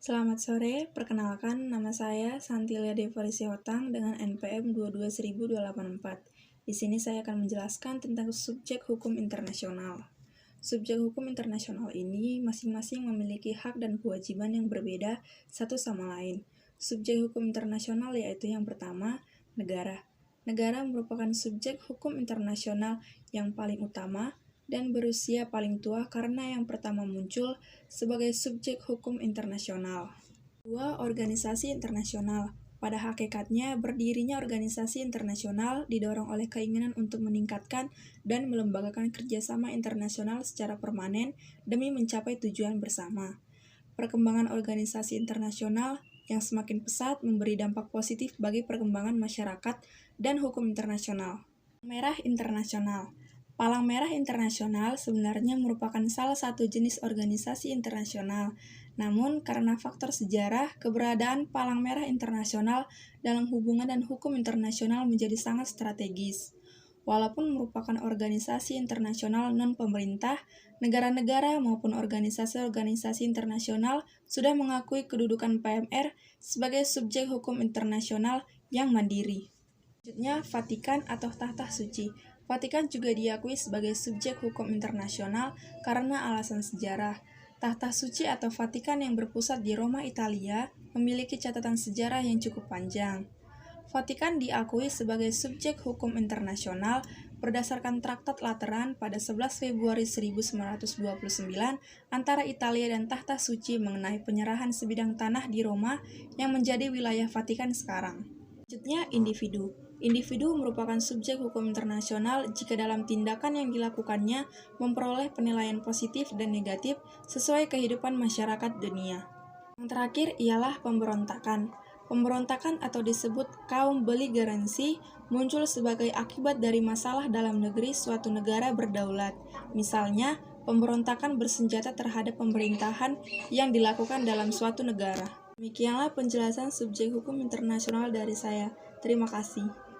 Selamat sore, perkenalkan nama saya Santilia Devari Sihotang dengan NPM 2210024. Di sini saya akan menjelaskan tentang subjek hukum internasional. Subjek hukum internasional ini masing-masing memiliki hak dan kewajiban yang berbeda satu sama lain. Subjek hukum internasional yaitu yang pertama, negara. Negara merupakan subjek hukum internasional yang paling utama dan berusia paling tua karena yang pertama muncul sebagai subjek hukum internasional. Dua, organisasi internasional. Pada hakikatnya, berdirinya organisasi internasional didorong oleh keinginan untuk meningkatkan dan melembagakan kerjasama internasional secara permanen demi mencapai tujuan bersama. Perkembangan organisasi internasional yang semakin pesat memberi dampak positif bagi perkembangan masyarakat dan hukum internasional. Merah internasional. Palang Merah Internasional sebenarnya merupakan salah satu jenis organisasi internasional. Namun, karena faktor sejarah, keberadaan Palang Merah Internasional dalam hubungan dan hukum internasional menjadi sangat strategis. Walaupun merupakan organisasi internasional non-pemerintah, negara-negara maupun organisasi-organisasi internasional sudah mengakui kedudukan PMR sebagai subjek hukum internasional yang mandiri. Selanjutnya, Vatikan atau Tahta Suci. Vatikan juga diakui sebagai subjek hukum internasional karena alasan sejarah. Tahta Suci atau Vatikan yang berpusat di Roma, Italia, memiliki catatan sejarah yang cukup panjang. Vatikan diakui sebagai subjek hukum internasional berdasarkan Traktat Lateran pada 11 Februari 1929 antara Italia dan Tahta Suci mengenai penyerahan sebidang tanah di Roma yang menjadi wilayah Vatikan sekarang. Selanjutnya, individu. Individu merupakan subjek hukum internasional jika dalam tindakan yang dilakukannya memperoleh penilaian positif dan negatif sesuai kehidupan masyarakat dunia. Yang terakhir ialah pemberontakan. Pemberontakan atau disebut kaum beligeransi muncul sebagai akibat dari masalah dalam negeri suatu negara berdaulat. Misalnya, pemberontakan bersenjata terhadap pemerintahan yang dilakukan dalam suatu negara. Demikianlah penjelasan subjek hukum internasional dari saya. Terima kasih.